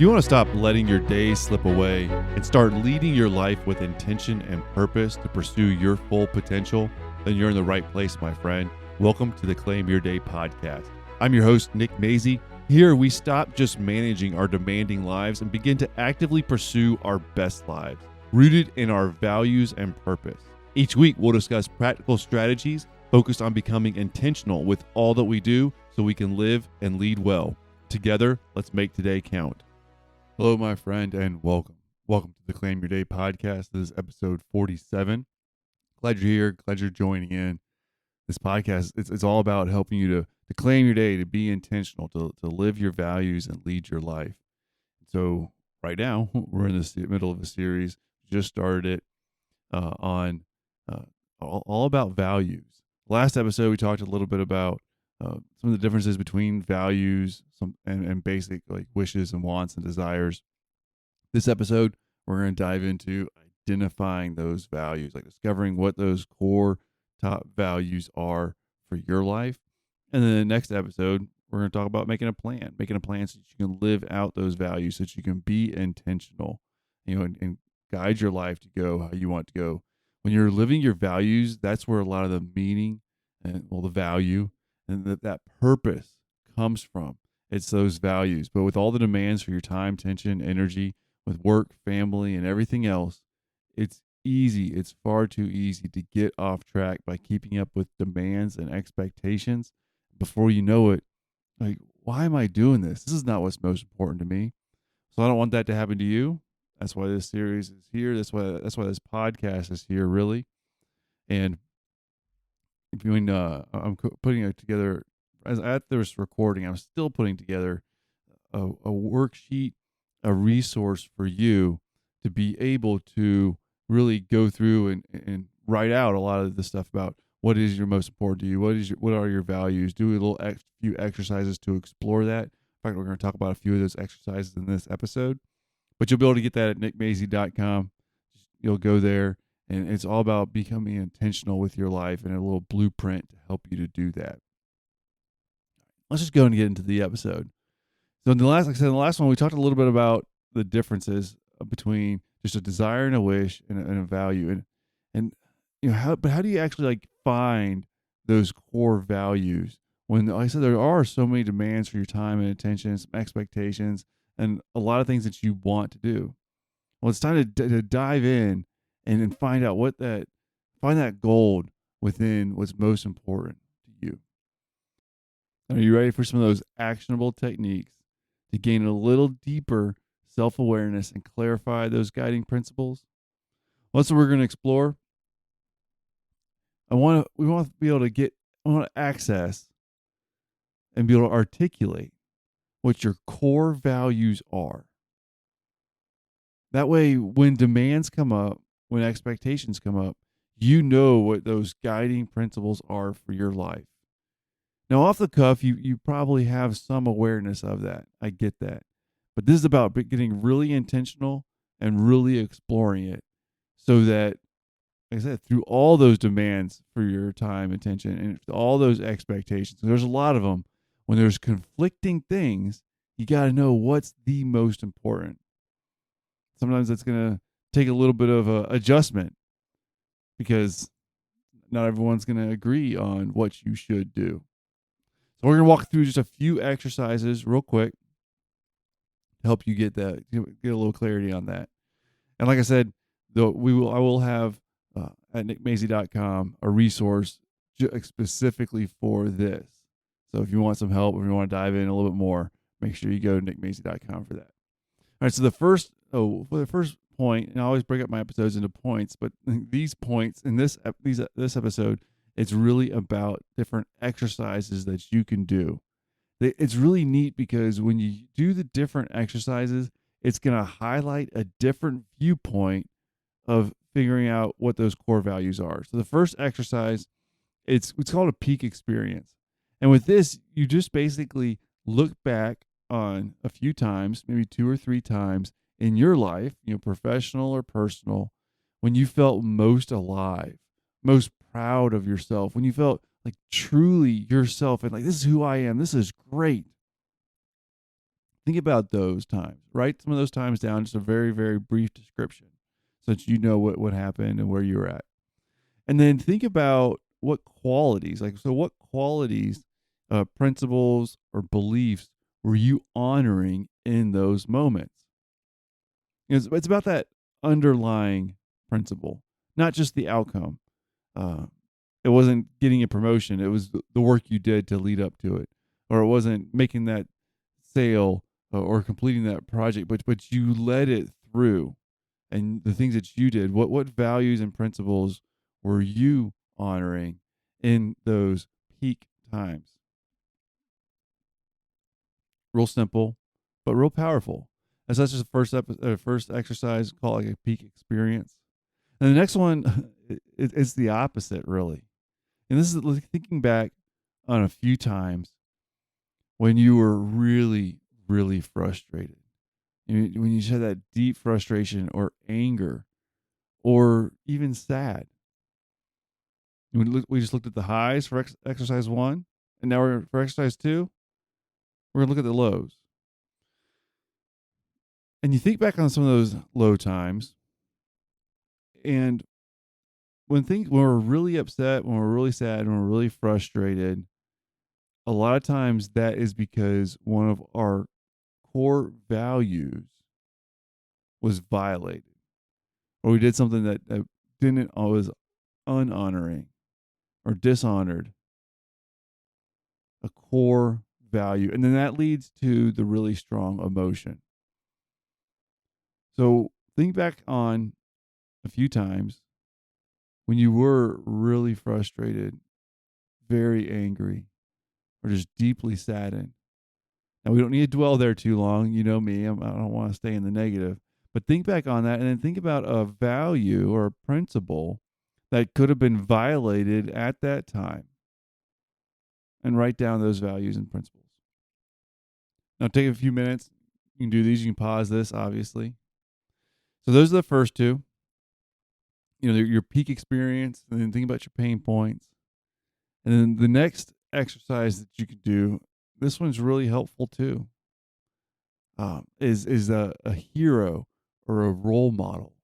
You want to stop letting your days slip away and start leading your life with intention and purpose to pursue your full potential? Then you're in the right place, my friend. Welcome to the Claim Your Day podcast. I'm your host, Nick Mazie. Here, we stop just managing our demanding lives and begin to actively pursue our best lives, rooted in our values and purpose. Each week, we'll discuss practical strategies focused on becoming intentional with all that we do so we can live and lead well. Together, let's make today count. Hello, my friend, and welcome. Welcome to the Claim Your Day podcast. This is episode 47. Glad you're here. Glad you're joining in. This podcast, it's all about helping you to claim your day, to be intentional, to live your values and lead your life. So right now, we're in the middle of a series. Just started it on all about values. Last episode, we talked a little bit about some of the differences between values and basic like wishes and wants and desires. This episode, we're going to dive into identifying those values, like discovering what those core top values are for your life. And then the next episode, we're going to talk about making a plan so that you can live out those values, so that you can be intentional, and guide your life to go how you want to go. When you're living your values, that's where a lot of the meaning and the value and that purpose comes from. It's those values. But with all the demands for your time, attention, energy, with work, family, and everything else, it's far too easy to get off track by keeping up with demands and expectations. Before you know it, like, why am I doing this? This is not what's most important to me. So I don't want that to happen to you. That's why this series is here. That's why this podcast is here, really. And I'm putting it together as at this recording. I'm still putting together a worksheet, a resource for you to be able to really go through and write out a lot of the stuff about what is your most important to you, what are your values. Do a few exercises to explore that. In fact, we're going to talk about a few of those exercises in this episode. But you'll be able to get that at nickmazie.com. You'll go there. And it's all about becoming intentional with your life and a little blueprint to help you to do that. Let's just go and get into the episode. So in the last one, we talked a little bit about the differences between just a desire and a wish and a value. And how do you actually find those core values when, like I said, there are so many demands for your time and attention, some expectations, and a lot of things that you want to do. Well, it's time to dive in and find out find that gold within what's most important to you. And are you ready for some of those actionable techniques to gain a little deeper self-awareness and clarify those guiding principles? Well, that's what we're going to explore. We want to be able to access and be able to articulate what your core values are. That way, when demands come up, when expectations come up, you know what those guiding principles are for your life. Now, off the cuff, you probably have some awareness of that. I get that. But this is about getting really intentional and really exploring it so that, like I said, through all those demands for your time, attention, and all those expectations, there's a lot of them, when there's conflicting things, you got to know what's the most important. Sometimes it's going to take a little bit of adjustment because not everyone's going to agree on what you should do. So we're going to walk through just a few exercises real quick to help you get a little clarity on that. And like I said, I will have at nickmazie.com a resource specifically for this. So if you want some help, if you want to dive in a little bit more, make sure you go to nickmazie.com for that. All right, so for the first point, and I always break up my episodes into points, but these points in this episode, it's really about different exercises that you can do. It's really neat because when you do the different exercises, it's going to highlight a different viewpoint of figuring out what those core values are. So the first exercise, it's called a peak experience. And with this, you just basically look back on a few times, maybe 2 or 3 times in your life, professional or personal, when you felt most alive, most proud of yourself, when you felt like truly yourself and like, this is who I am, this is great. Think about those times. Write some of those times down, just a very, very brief description so that you know what happened and where you're at. And then think about what qualities, what qualities, principles, or beliefs were you honoring in those moments? It's about that underlying principle, not just the outcome. Uh, it wasn't getting a promotion, it was the work you did to lead up to it. Or it wasn't making that sale or completing that project, but you led it through and the things that you did. What values and principles were you honoring in those peak times? Real simple, but real powerful. As that's just the first exercise called like a peak experience. And the next one, it's the opposite, really. And this is thinking back on a few times when you were really, really frustrated. When you had that deep frustration or anger or even sad. We just looked at the highs for exercise 1, and now we're for exercise 2, we're going to look at the lows. And you think back on some of those low times, and when we're really upset, when we're really sad, when we're really frustrated, a lot of times that is because one of our core values was violated, or we did something that didn't always unhonoring or dishonored a core value. And then that leads to the really strong emotion. So think back on a few times when you were really frustrated, very angry, or just deeply saddened. Now, we don't need to dwell there too long. You know me, I don't want to stay in the negative. But think back on that and then think about a value or a principle that could have been violated at that time and write down those values and principles. Now, take a few minutes. You can do these. You can pause this, obviously. So those are the first two. Your peak experience, and then think about your pain points. And then the next exercise that you could do, this one's really helpful too, is a hero or a role model.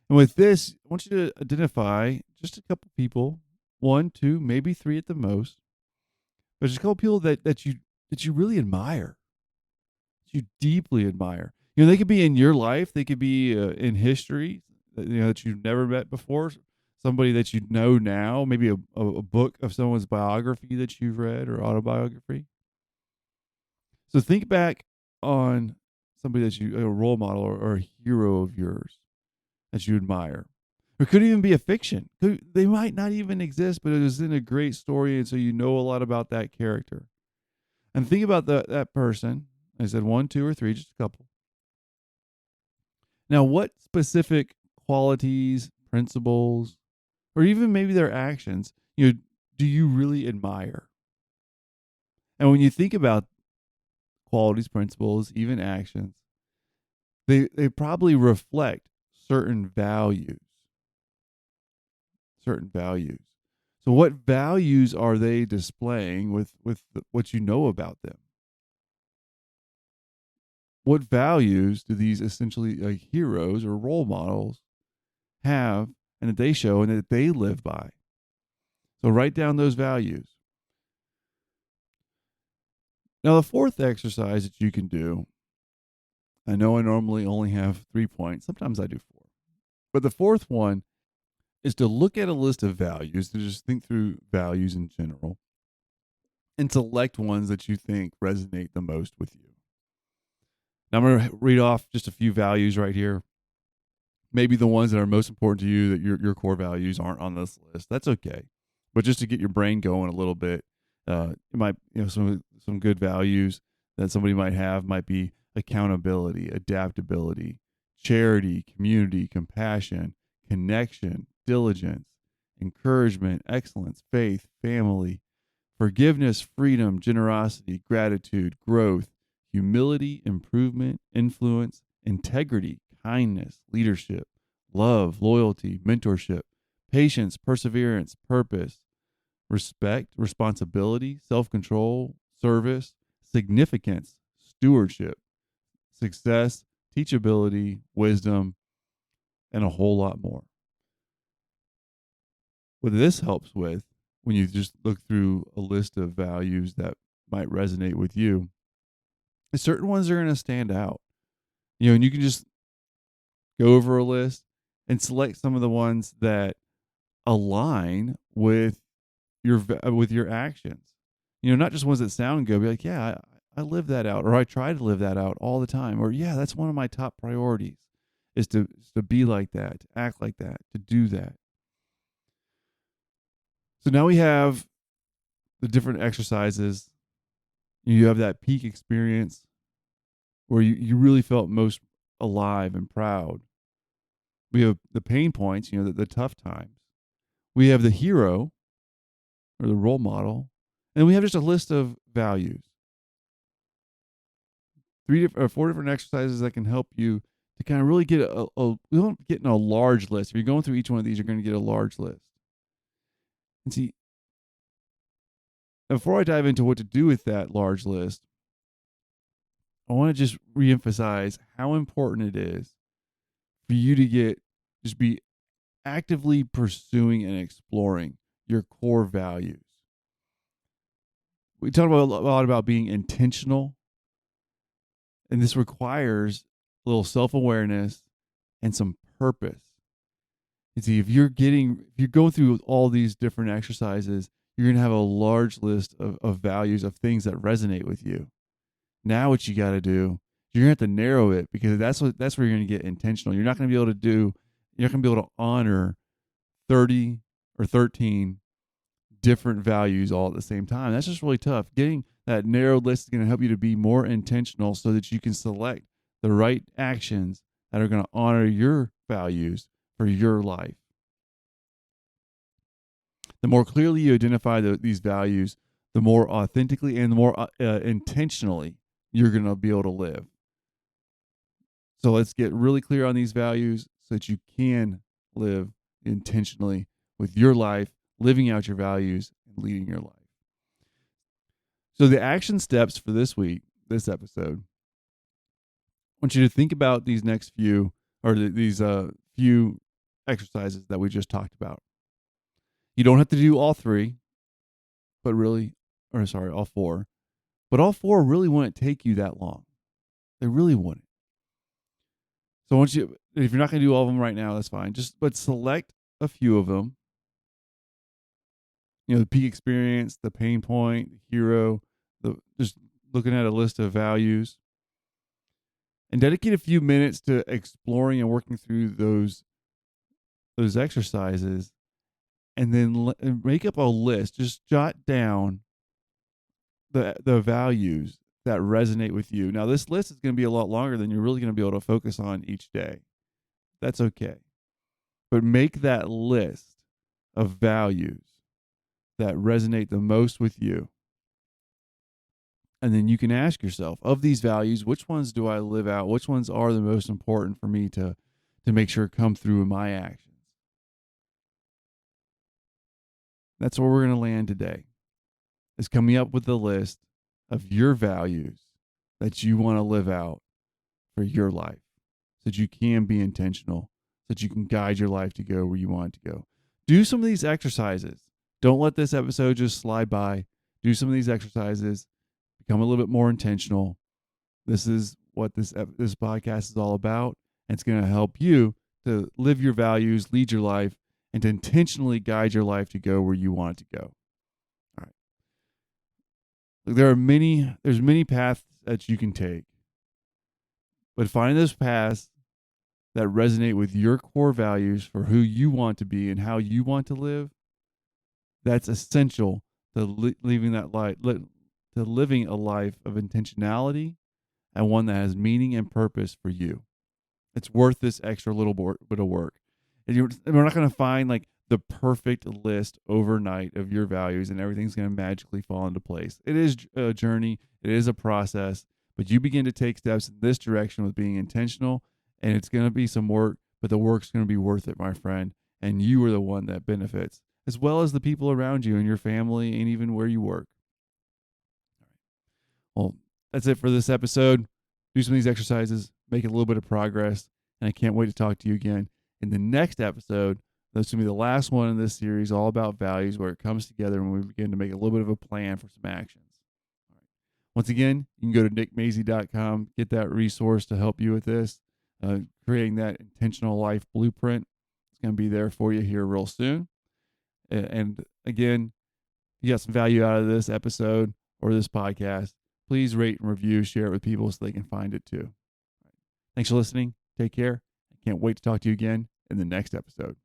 And with this, I want you to identify just a couple people, 1, 2, maybe 3 at the most, but just a couple people that you really admire, that you deeply admire. They could be in your life, they could be in history, that you've never met before, somebody that you know now, maybe a book of someone's biography that you've read or autobiography. So think back on somebody a role model or a hero of yours that you admire. Or it could even be a fiction. They might not even exist, but it was in a great story, and so you know a lot about that character. And think about that person. I said 1, 2, or 3, just a couple. Now, what specific qualities, principles, or even maybe their actions, do you really admire? And when you think about qualities, principles, even actions, they probably reflect certain values. Certain values. So what values are they displaying with what you know about them? What values do these essentially heroes or role models have and that they show and that they live by? So write down those values. Now, the fourth exercise that you can do, I know I normally only have 3 points. Sometimes I do 4. But the fourth one is to look at a list of values, to just think through values in general, and select ones that you think resonate the most with you. Now, I'm going to read off just a few values right here. Maybe the ones that are most important to you, that your core values aren't on this list. That's okay. But just to get your brain going a little bit, it might, some good values that somebody might have might be accountability, adaptability, charity, community, compassion, connection, diligence, encouragement, excellence, faith, family, forgiveness, freedom, generosity, gratitude, growth, humility, improvement, influence, integrity, kindness, leadership, love, loyalty, mentorship, patience, perseverance, purpose, respect, responsibility, self-control, service, significance, stewardship, success, teachability, wisdom, and a whole lot more. What this helps with, when you just look through a list of values that might resonate with you, is certain ones are going to stand out. And you can just go over a list and select some of the ones that align with your actions. Not just ones that sound good. Be like, yeah, I live that out, or I try to live that out all the time, or yeah, that's one of my top priorities is to be like that, to act like that, to do that. So now we have the different exercises. You have that peak experience where you really felt most alive and proud. We have the pain points, the tough times. We have the hero or the role model. And we have just a list of values. 4 different exercises that can help you to kind of really get we don't get in a large list. If you're going through each one of these, you're going to get a large list. And see, before I dive into what to do with that large list, I want to just reemphasize how important it is for you to just be actively pursuing and exploring your core values. We talked a lot about being intentional, and this requires a little self-awareness and some purpose. You see, if you're going through all these different exercises, you're going to have a large list of values, of things that resonate with you. Now what you got to do, you're going to have to narrow it, because that's where you're going to get intentional. You're not going to be able to honor 30 or 13 different values all at the same time. That's just really tough. Getting that narrowed list is going to help you to be more intentional so that you can select the right actions that are going to honor your values for your life. The more clearly you identify these values, the more authentically and the more intentionally you're going to be able to live. So let's get really clear on these values so that you can live intentionally with your life, living out your values and leading your life. So the action steps for this episode, I want you to think about these next few, or these few exercises that we just talked about. You don't have to do all 3, all 4. But all 4 really wouldn't take you that long. They really wouldn't. So if you're not going to do all of them right now, that's fine. But select a few of them. The peak experience, the pain point, the hero, just looking at a list of values. And dedicate a few minutes to exploring and working through those exercises. And then make up a list. Just jot down the values that resonate with you. Now, this list is going to be a lot longer than you're really going to be able to focus on each day. That's okay. But make that list of values that resonate the most with you. And then you can ask yourself, of these values, which ones do I live out? Which ones are the most important for me to make sure come through in my actions? That's where we're going to land today, is coming up with a list of your values that you want to live out for your life, so that you can be intentional, so that you can guide your life to go where you want it to go. Do some of these exercises. Don't let this episode just slide by. Do some of these exercises. Become a little bit more intentional. This is what this podcast is all about. And it's going to help you to live your values, lead your life, and to intentionally guide your life to go where you want it to go. All right. There's many paths that you can take. But finding those paths that resonate with your core values for who you want to be and how you want to live, that's essential to living a life of intentionality, and one that has meaning and purpose for you. It's worth this extra little bit of work. And we're not going to find like the perfect list overnight of your values and everything's going to magically fall into place. It is a journey. It is a process. But you begin to take steps in this direction with being intentional, and it's going to be some work, but the work's going to be worth it, my friend. And you are the one that benefits, as well as the people around you and your family and even where you work. Well, That's it for this episode. Do some of these exercises, make a little bit of progress, and I can't wait to talk to you again in the next episode. That's going to be the last one in this series, all about values, where it comes together when we begin to make a little bit of a plan for some actions. All right. Once again, you can go to nickmazey.com, get that resource to help you with this, creating that intentional life blueprint. It's going to be there for you here real soon. And again, if you got some value out of this episode or this podcast, please rate and review, share it with people so they can find it too. Thanks for listening. Take care. I can't wait to talk to you again in the next episode.